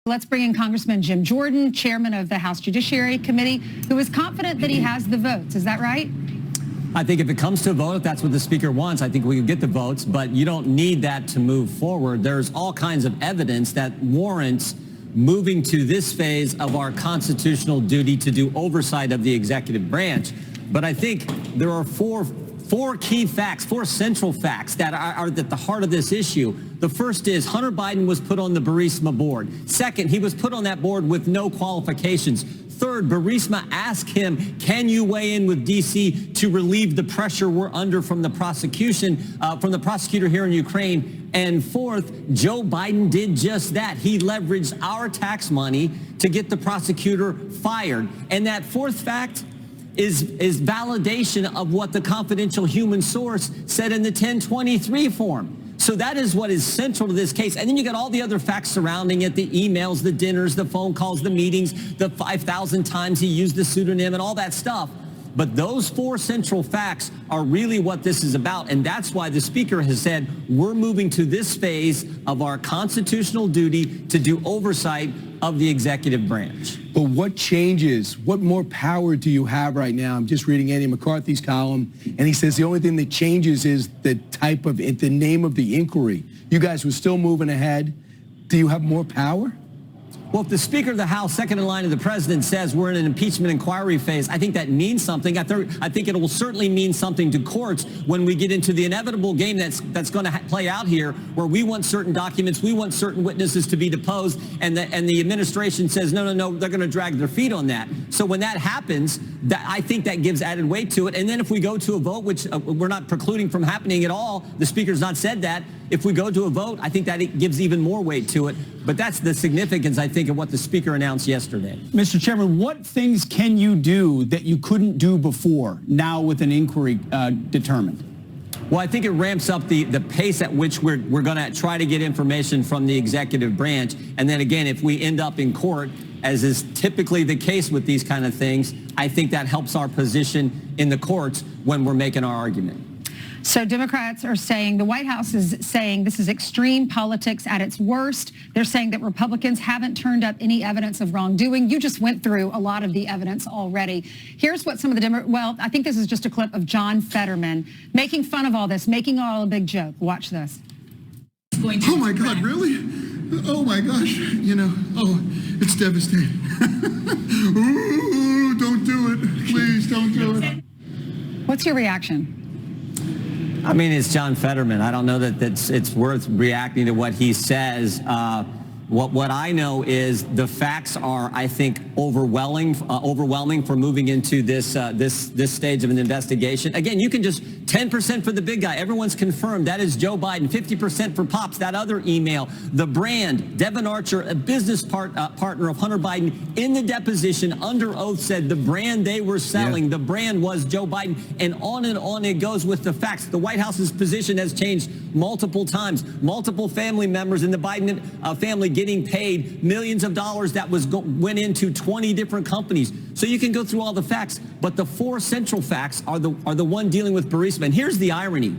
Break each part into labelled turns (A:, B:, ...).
A: Let's bring in Congressman Jim Jordan, chairman of the House Judiciary Committee, who is confident that he has the votes. Is that right?
B: I think if it comes to a vote, if that's what the speaker wants, I think we can get the votes, but you don't need that to move forward. There's all kinds of evidence that warrants moving to this phase of our constitutional duty to do oversight of the executive branch. But I think there are four key facts, four central facts that are at the heart of this issue. The first is Hunter Biden was put on the Burisma board. Second, he was put on that board with no qualifications. Third, Burisma asked him, can you weigh in with D.C. to relieve the pressure we're under from the prosecution, from the prosecutor here in Ukraine? And fourth, Joe Biden did just that. He leveraged our tax money to get the prosecutor fired. And that fourth fact is validation of what the confidential human source said in the 1023 form. So that is what is central to this case. And then you got all the other facts surrounding it, the emails, the dinners, the phone calls, the meetings, the 5,000 times he used the pseudonym and all that stuff. But those four central facts are really what this is about. And that's why the speaker has said we're moving to this phase of our constitutional duty to do oversight of the executive branch.
C: But what changes? What more power do you have right now? I'm just reading Andy McCarthy's column, and he says the only thing that changes is the name of the inquiry. You guys were still moving ahead. Do you have more power?
B: Well, if the Speaker of the House, second in line to the President, says we're in an impeachment inquiry phase, I think that means something. I think it will certainly mean something to courts when we get into the inevitable game that's going to play out here, where we want certain documents, we want certain witnesses to be deposed, and the administration says, no, they're going to drag their feet on that. So when that happens, I think that gives added weight to it. And then if we go to a vote, which we're not precluding from happening at all, the Speaker's not said that. If we go to a vote, I think that it gives even more weight to it. But that's the significance, I think, of what the Speaker announced yesterday.
D: Mr. Chairman, what things can you do that you couldn't do before, now with an inquiry determined?
B: Well, I think it ramps up the pace at which we're going to try to get information from the executive branch. And then again, if we end up in court, as is typically the case with these kind of things, I think that helps our position in the courts when we're making our argument.
A: So Democrats are saying, the White House is saying this is extreme politics at its worst. They're saying that Republicans haven't turned up any evidence of wrongdoing. You just went through a lot of the evidence already. Here's what some of the well, I think this is just a clip of John Fetterman making fun of all this, making all a big joke. Watch this.
E: Oh my God, really? Oh my gosh, it's devastating. Ooh, don't do it. Please don't do it.
A: What's your reaction?
B: I mean, it's John Fetterman. I don't know that it's worth reacting to what he says. What I know is the facts are, I think, overwhelming for moving into this stage of an investigation. Again, you can just 10% for the big guy. Everyone's confirmed that is Joe Biden. 50% for Pops. That other email, the brand, Devin Archer, a business partner of Hunter Biden, in the deposition under oath said the brand they were selling, the brand was Joe Biden, and on it goes with the facts. The White House's position has changed multiple times. Multiple family members in the Biden family getting paid millions of dollars that went into 20 different companies. So you can go through all the facts, but the four central facts are the one dealing with Burisma. And here's the irony.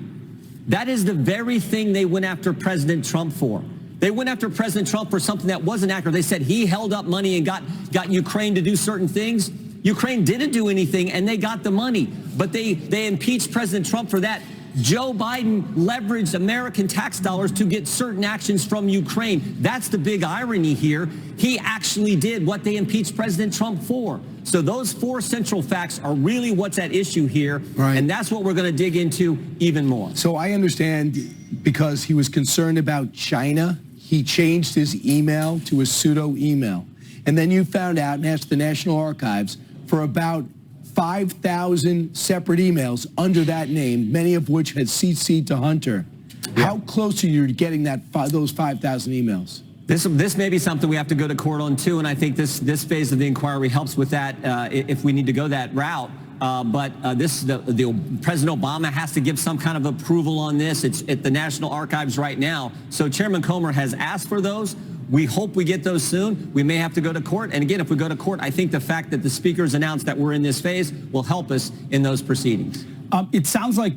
B: That is the very thing they went after President Trump for. They went after President Trump for something that wasn't accurate. They said he held up money and got Ukraine to do certain things. Ukraine didn't do anything, and they got the money. But they impeached President Trump for that. Joe Biden leveraged American tax dollars to get certain actions from Ukraine. That's the big irony here. He actually did what they impeached President Trump for. So those four central facts are really what's at issue here, right. And that's what we're going to dig into even more.
C: So I understand because he was concerned about China, he changed his email to a pseudo email. And then you found out and asked the National Archives for about 5,000 separate emails under that name, many of which had CC'd to Hunter. Yeah. How close are you to getting those 5,000 emails?
B: This may be something we have to go to court on too, and I think this phase of the inquiry helps with that if we need to go that route. President Obama has to give some kind of approval on this. It's at the National Archives right now. So Chairman Comer has asked for those. We hope we get those soon. We may have to go to court. And again, if we go to court, I think the fact that the Speaker's announced that we're in this phase will help us in those proceedings.
D: It sounds like,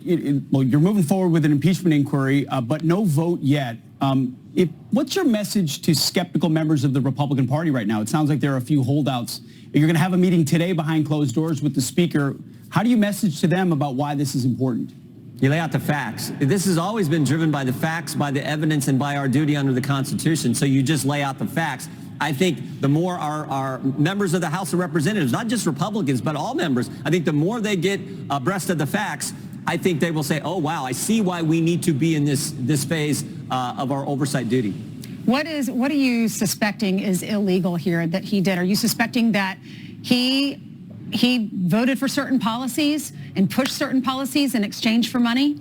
D: well, you're moving forward with an impeachment inquiry, but no vote yet. What's your message to skeptical members of the Republican Party right now? It sounds like there are a few holdouts. You're going to have a meeting today behind closed doors with the speaker. How do you message to them about why this is important?
B: You lay out the facts. This has always been driven by the facts, by the evidence, and by our duty under the Constitution. So you just lay out the facts. I think the more our members of the House of Representatives, not just Republicans, but all members, I think the more they get abreast of the facts, I think they will say, oh, wow, I see why we need to be in this phase of our oversight duty.
A: What are you suspecting is illegal here that he did? Are you suspecting that he voted for certain policies and pushed certain policies in exchange for money?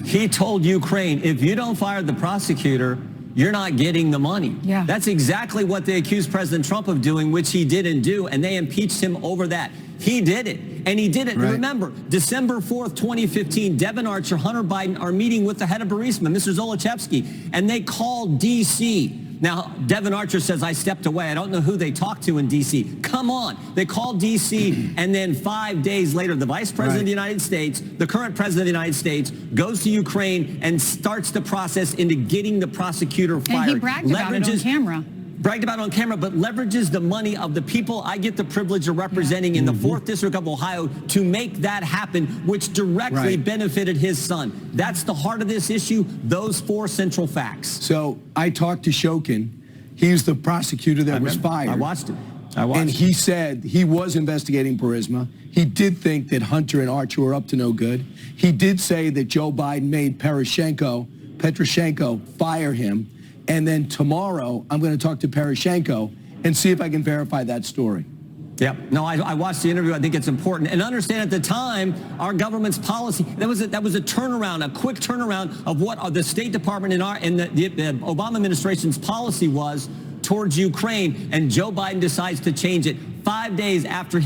B: He told Ukraine, if you don't fire the prosecutor, you're not getting the money.
A: Yeah.
B: That's exactly what they accused President Trump of doing, which he didn't do, and they impeached him over that. He did it, and he did it.
C: Right.
B: Remember, December 4th, 2015, Devin Archer, Hunter Biden are meeting with the head of Burisma, Mr. Zolochevsky, and they called D.C. Now, Devin Archer says, I stepped away. I don't know who they talked to in D.C. Come on. They called D.C., and then 5 days later, the Vice President of the United States, the current President of the United States, goes to Ukraine and starts the process into getting the prosecutor fired.
A: And he bragged about it on camera.
B: Bragged about it on camera, but leverages the money of the people I get the privilege of representing in the 4th District of Ohio to make that happen, which directly benefited his son. That's the heart of this issue, those 4 central facts.
C: So I talked to Shokin. He's the prosecutor that was fired.
B: I watched it.
C: And he said he was investigating Burisma. He did think that Hunter and Archer were up to no good. He did say that Joe Biden made Poroshenko fire him. And then tomorrow, I'm going to talk to Poroshenko and see if I can verify that story.
B: Yep. No, I watched the interview. I think it's important. And understand at the time, our government's policy, that was a turnaround, a quick turnaround of what the State Department and the Obama administration's policy was towards Ukraine. And Joe Biden decides to change it 5 days after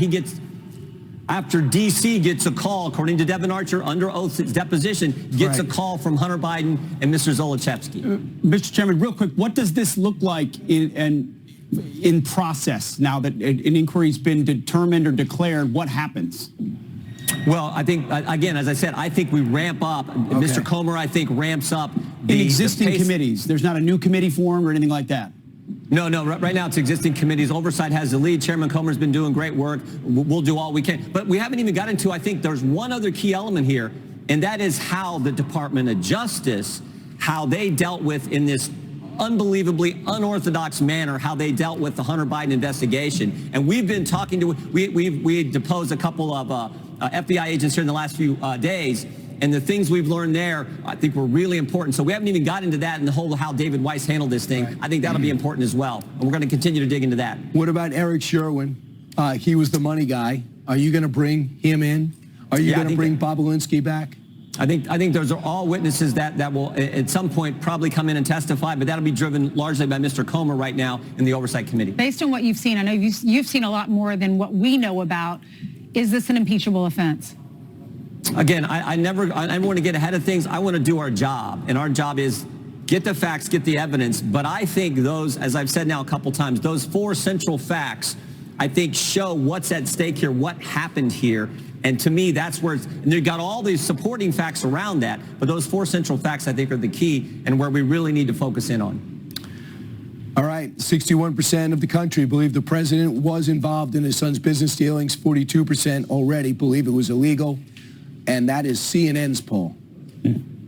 B: D.C. gets a call, according to Devin Archer, under oath, his deposition, gets a call from Hunter Biden and Mr. Zolochevsky.
D: Mr. Chairman, real quick, what does this look like in process now that an inquiry's been determined or declared? What happens?
B: Well, I think, again, as I said, I think we ramp up. Mr. Comer, I think, ramps up
D: the existing committees. There's not a new committee formed or anything like that?
B: No. Right now, it's existing committees. Oversight has the lead. Chairman Comer's been doing great work. We'll do all we can. But we haven't even got into, I think, there's one other key element here, and that is how the Department of Justice, how they dealt with in this unbelievably unorthodox manner, how they dealt with the Hunter Biden investigation. And we've been talking to, we deposed a couple of FBI agents here in the last few days. And the things we've learned there, I think, were really important. So we haven't even got into that and the whole how David Weiss handled this thing. I think that'll be important as well. And we're going to continue to dig into that.
C: What about Eric Sherwin? He was the money guy. Are you going to bring him in? Are you going to bring Bobulinski back?
B: I think those are all witnesses that will at some point probably come in and testify, but that'll be driven largely by Mr. Comer right now in the Oversight Committee.
A: Based on what you've seen, I know you've seen a lot more than what we know about. Is this an impeachable offense?
B: Again, I never want to get ahead of things. I want to do our job, and our job is get the facts, get the evidence. But I think those, as I've said now a couple times, those 4 central facts, I think, show what's at stake here, what happened here. And to me, that's where and they've got all these supporting facts around that. But those 4 central facts, I think, are the key and where we really need to focus in on.
C: All right, 61% of the country believe the president was involved in his son's business dealings. 42% already believe it was illegal. And that is CNN's poll.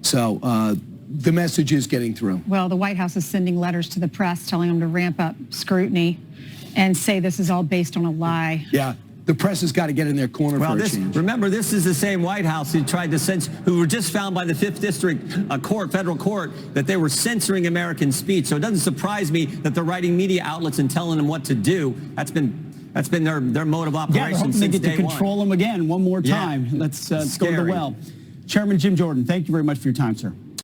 C: So the message is getting through.
A: Well, the White House is sending letters to the press telling them to ramp up scrutiny and say this is all based on a lie.
C: Yeah. The press has got to get in their corner for a change.
B: Remember, this is the same White House who tried to censor, who were just found by the 5th District federal court, that they were censoring American speech. So it doesn't surprise me that they're writing media outlets and telling them what to do. That's been their mode of operation.
D: Yeah, they're hoping
B: since
D: they get to control them again one more time.
B: Yeah.
D: Let's go to the well. Chairman Jim Jordan, thank you very much for your time, sir.